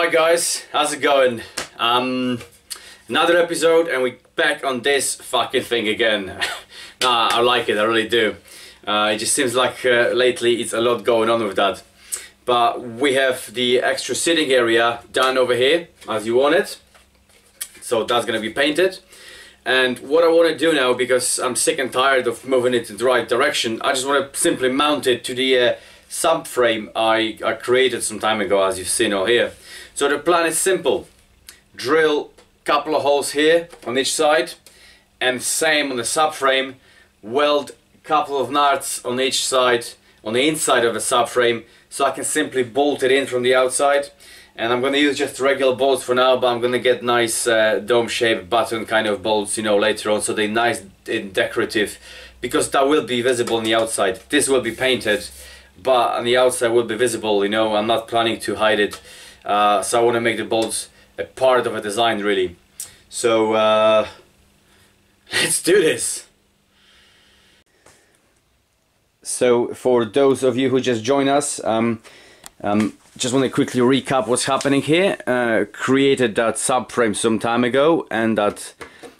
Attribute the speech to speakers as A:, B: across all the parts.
A: Right guys, how's it going? Another episode and we're back on this fucking thing again. Nah, I like it, I really do. It just seems like lately it's a lot going on with that. But we have the extra sitting area done over here as you want it. So that's gonna be painted. And what I want to do now, because I'm sick and tired of moving it in the right direction, I just want to simply mount it to the subframe I created some time ago, as you've seen over here. So the plan is simple: drill a couple of holes here on each side, and same on the subframe, weld a couple of nuts on each side, on the inside of the subframe, so I can simply bolt it in from the outside. And I'm going to use just regular bolts for now, but I'm going to get nice dome-shaped button kind of bolts, you know, later on, so they're nice and decorative, because that will be visible on the outside. This will be painted, but on the outside will be visible, you know. I'm not planning to hide it, so I want to make the bolts a part of a design, really. So let's do this. So for those of you who just joined us, just want to quickly recap what's happening here. Created that subframe some time ago and that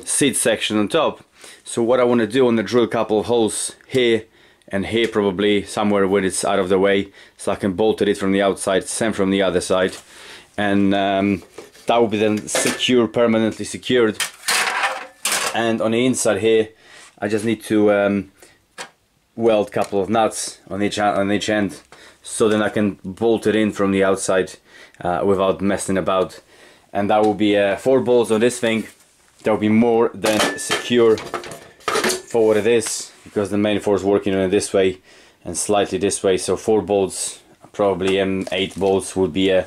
A: seat section on top. So what I want to do, I want to drill a couple of holes here and here, probably somewhere where it's out of the way, so I can bolt it from the outside, same from the other side, and that will be then secure, permanently secured. And on the inside here, I just need to weld a couple of nuts on each end, so then I can bolt it in from the outside without messing about. And that will be 4 bolts on this thing. That will be more than secure for what it is, because the main force working on it this way and slightly this way. So 4 bolts, probably 8 bolts, would be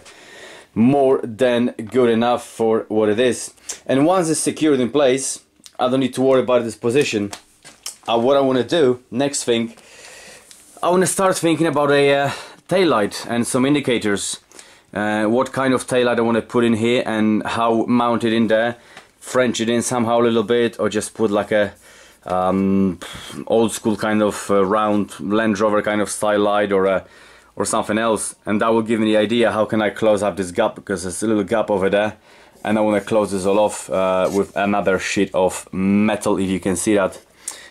A: more than good enough for what it is. And once it's secured in place, I don't need to worry about this position. What I want to do, next thing, I want to start thinking about a taillight and some indicators. What kind of taillight I want to put in here and how mount it in there. French it in somehow a little bit, or just put like a old school kind of round Land Rover kind of style light, or something else. And that will give me the idea how can I close up this gap, because there's a little gap over there, and I want to close this all off with another sheet of metal, if you can see that,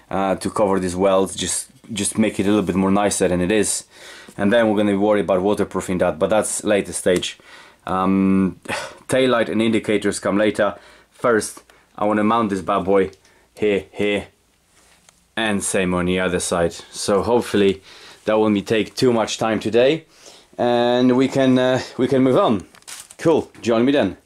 A: to cover these welds, just make it a little bit more nicer than it is. And then we're going to worry about waterproofing that, but that's later stage. Taillight and indicators come later. First I want to mount this bad boy here, and same on the other side. So hopefully that won't take too much time today, and we can move on. Cool, join me then.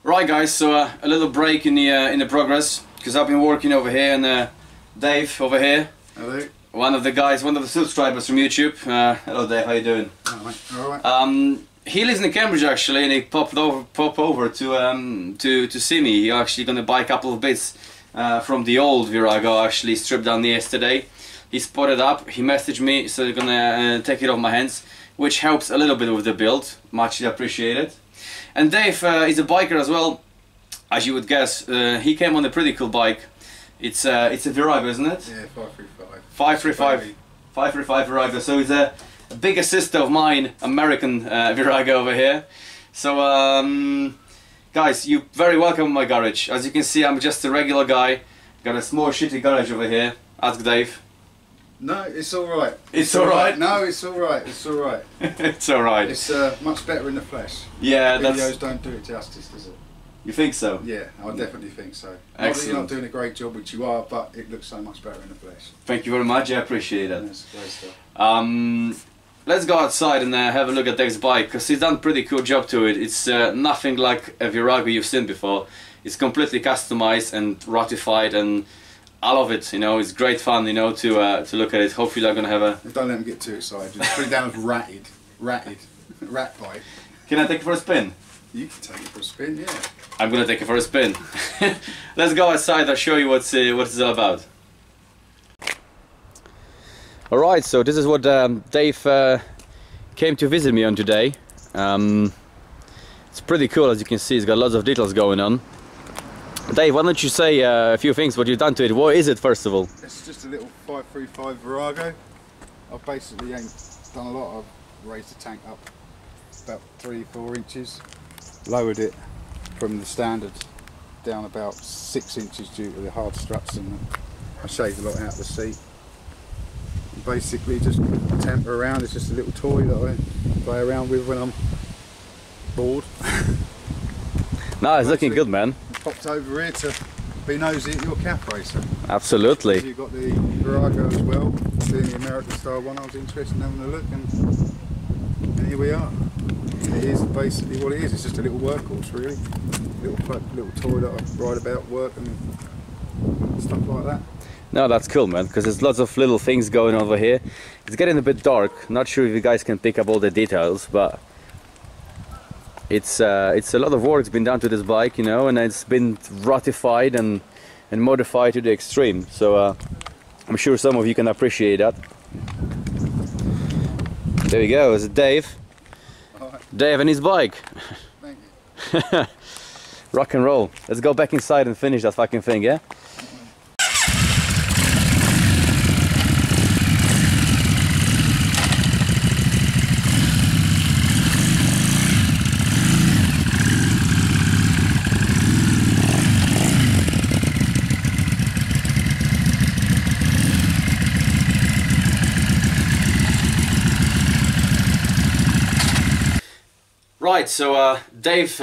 A: Right guys, so a little break in the progress, because I've been working over here, and Dave over here.
B: Hello.
A: One of the guys, one of the subscribers from YouTube. Hello Dave, how you doing?
B: Alright.
A: He lives in Cambridge actually, and he popped over to see me. He's actually gonna buy a couple of bits from the old Virago, actually stripped down yesterday. He spotted up, he messaged me, so he's gonna take it off my hands, which helps a little bit with the build, much appreciated. And Dave is a biker as well, as you would guess. He came on a pretty cool bike. It's a Virago, isn't it?
B: Yeah, 535.
A: 535. 535 Virago. So he's a bigger sister of mine, American Virago over here. So guys, you're very welcome in my garage. As you can see, I'm just a regular guy. Got a small shitty garage over here. Ask Dave.
B: No, it's alright.
A: It's alright?
B: No, it's alright. It's alright.
A: It's alright.
B: It's much better in the flesh.
A: Yeah,
B: Videos don't do it justice, does it?
A: You think so?
B: Yeah, I definitely think so.
A: Excellent.
B: Not that you're not doing a great job, which you are, but it looks so much better in the flesh.
A: Thank you very much, I appreciate that.
B: That's great stuff.
A: Let's go outside and have a look at Dave's bike, because he's done a pretty cool job to it. It's nothing like a Virago you've seen before. It's completely customized and ratified, and I love it. You know, it's great fun, you know, to look at it. Hopefully I'm gonna have a...
B: Don't let him get too excited. Just put it down as rat bike.
A: Can I take it for a spin?
B: You can take it for a spin, yeah.
A: I'm gonna take it for a spin. Let's go outside, I'll show you what it's all about. Alright, so this is what Dave came to visit me on today. It's pretty cool, as you can see. It's got lots of details going on. Dave, why don't you say a few things what you've done to it? What is it, first of all?
B: It's just a little 535 Virago. I've basically done a lot. I've raised the tank up about 3-4 inches. Lowered it from the standard down about 6 inches due to the hard struts, and I shaved a lot out of the seat. And basically just tamper around. It's just a little toy that I play around with when I'm bored.
A: No, it's looking good, man.
B: Popped over here to be nosy at your cap racer.
A: Absolutely.
B: You've got the Virago as well, seeing the American style one. I was interested in having a look, and here we are. It is basically what it is. It's just a little workhorse, really. Little toy that I ride about, work and stuff like that.
A: No, that's cool, man, because there's lots of little things going over here. It's getting a bit dark. Not sure if you guys can pick up all the details, but it's a lot of work's been done to this bike, you know, and it's been ratified and modified to the extreme. So I'm sure some of you can appreciate that. There we go. It's Dave.
B: Right.
A: Dave and his bike.
B: Thank you.
A: Rock and roll. Let's go back inside and finish that fucking thing, yeah? Right, so Dave's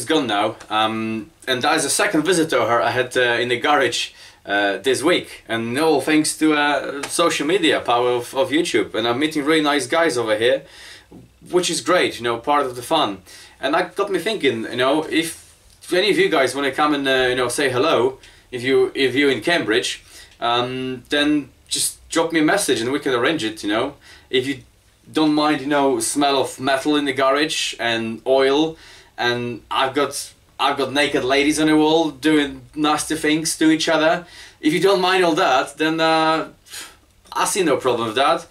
A: gone now, and as a second visitor I had in the garage this week, and all thanks to social media, power of YouTube, and I'm meeting really nice guys over here, which is great, you know, part of the fun. And that got me thinking, you know, if any of you guys want to come and you know, say hello, if you're in Cambridge, then just drop me a message and we can arrange it, you know. If you don't mind, you know, smell of metal in the garage and oil, and I've got naked ladies on the wall doing nasty things to each other. If you don't mind all that, then I see no problem with that.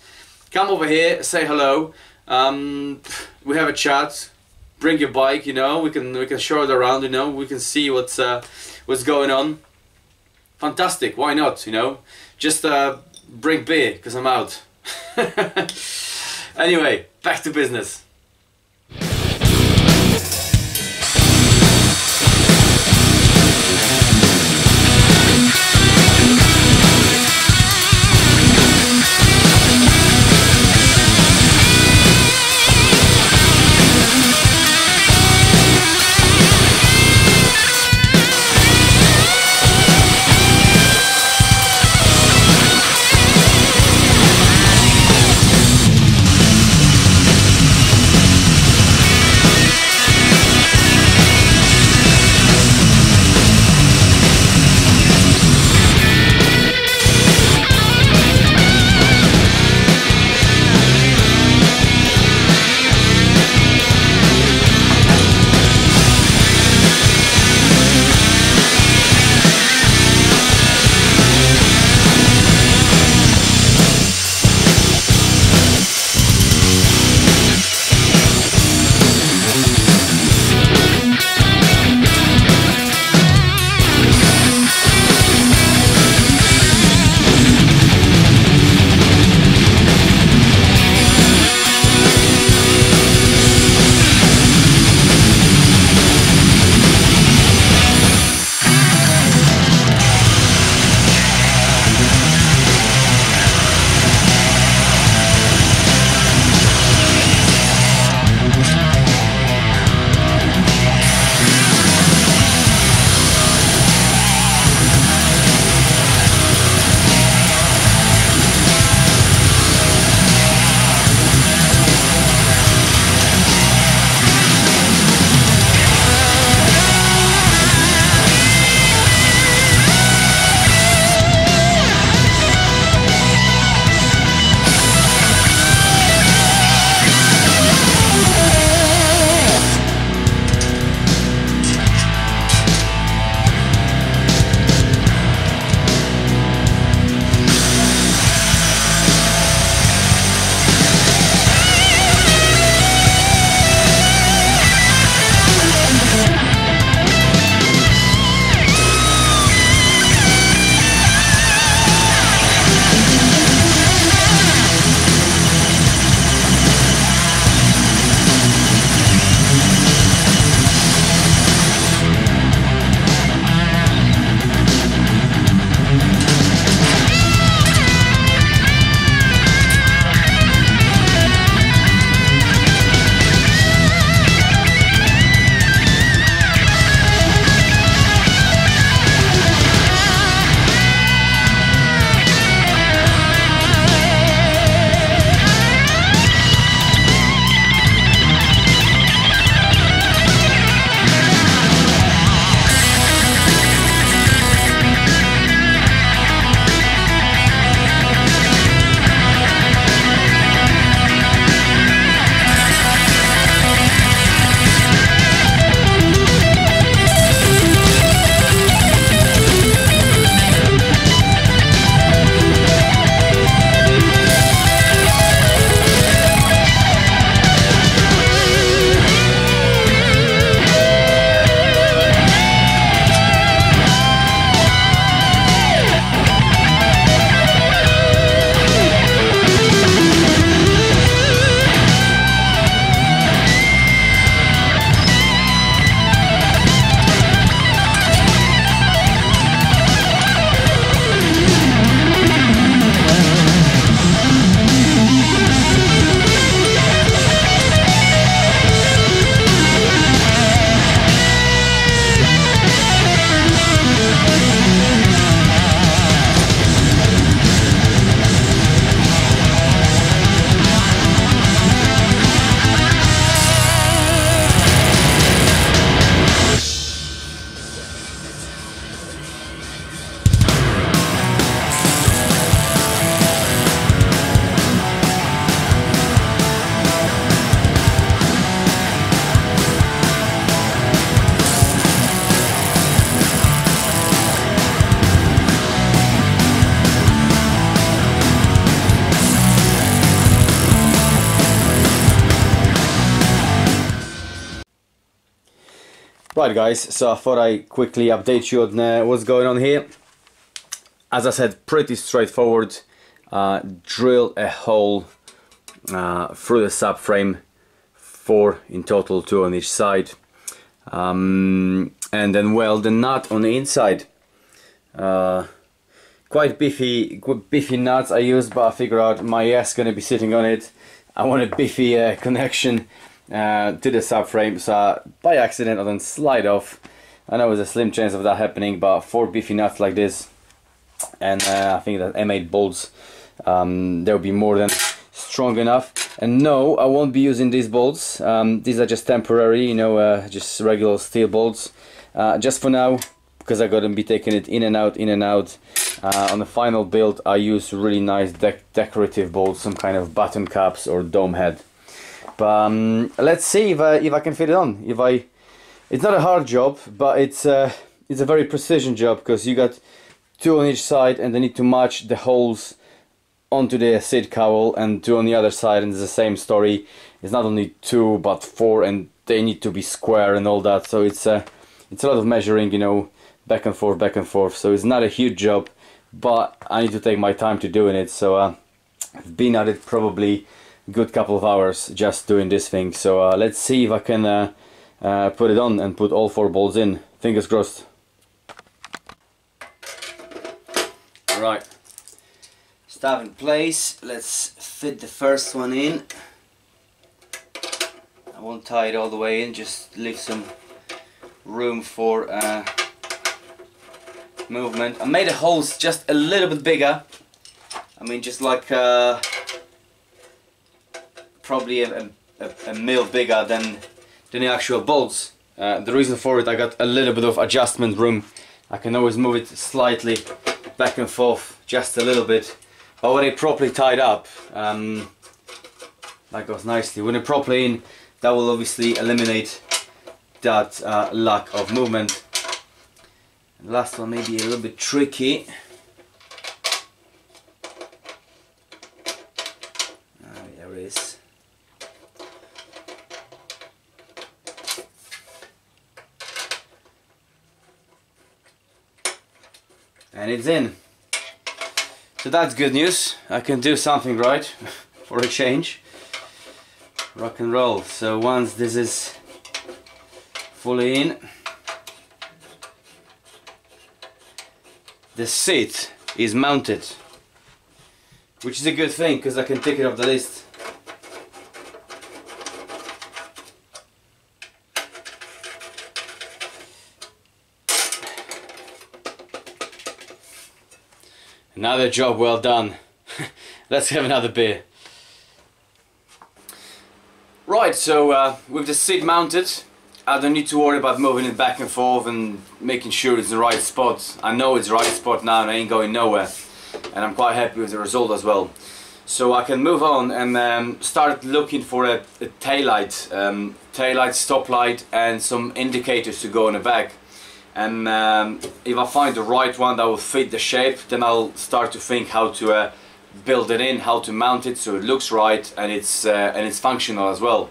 A: Come over here, say hello, we have a chat, bring your bike, you know, we can show it around, you know, we can see what's going on. Fantastic, why not, you know? Just bring beer, because I'm out. Anyway, back to business. Right guys, so I thought I'd quickly update you on what's going on here. As I said, pretty straightforward. Drill a hole through the subframe, 4 in total, 2 on each side, and then weld the nut on the inside. Quite beefy nuts I used, but I figured out my ass gonna be sitting on it. I want a beefy connection to the subframe, so by accident I don't slide off. I know there's a slim chance of that happening, but 4 beefy nuts like this, and I think that M8 bolts, they'll be more than strong enough. And no, I won't be using these bolts. These are just temporary, you know, just regular steel bolts, just for now, because I gotta be taking it in and out, in and out. On the final build I use really nice decorative bolts, some kind of button caps or dome head. But let's see if I can fit it on. It's not a hard job, but it's a very precision job, because you got 2 on each side and they need to match the holes onto the seat cowl, and 2 on the other side, and it's the same story. It's not only 2 but 4, and they need to be square and all that. So it's a lot of measuring, you know, back and forth, back and forth. So it's not a huge job, but I need to take my time to doing it. So I've been at it probably a good couple of hours just doing this thing. So let's see if I can put it on and put all 4 bolts in. Fingers crossed. Right, stuff in place. Let's fit the first one in. I won't tie it all the way in, just leave some room for movement. I made the holes just a little bit bigger. I mean, just like probably a mil bigger than the actual bolts. The reason for it, I got a little bit of adjustment room. I can always move it slightly back and forth, just a little bit. But when it properly tied up, that goes nicely. When it properly in, that will obviously eliminate that lack of movement. The last one may be a little bit tricky. There it is. And it's in. So that's good news. I can do something right for a change. Rock and roll. So once this is fully in, the seat is mounted, which is a good thing, because I can take it off the list. Another job well done. Let's have another beer. Right, so with the seat mounted, I don't need to worry about moving it back and forth and making sure it's the right spot. I know it's the right spot now and I ain't going nowhere, and I'm quite happy with the result as well. So I can move on and start looking for a taillight, stoplight, and some indicators to go on the back. And if I find the right one that will fit the shape, then I'll start to think how to build it in, how to mount it so it looks right and it's functional as well.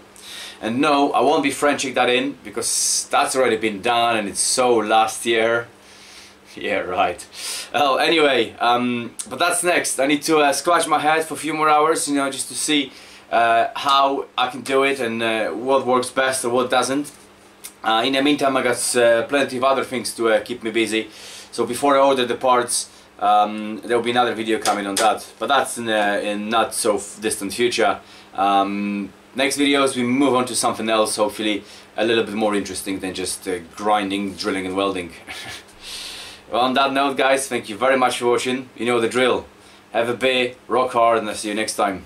A: And no, I won't be Frenching that in, because that's already been done and it's so last year. Yeah, right. Well, anyway, but that's next. I need to scratch my head for a few more hours, you know, just to see how I can do it and what works best or what doesn't. In the meantime, I got plenty of other things to keep me busy. So before I order the parts, there will be another video coming on that. But that's in not so distant future. Next videos we move on to something else, hopefully a little bit more interesting than just grinding, drilling and welding. Well, on that note guys, thank you very much for watching. You know the drill. Have a beer, rock hard, and I'll see you next time.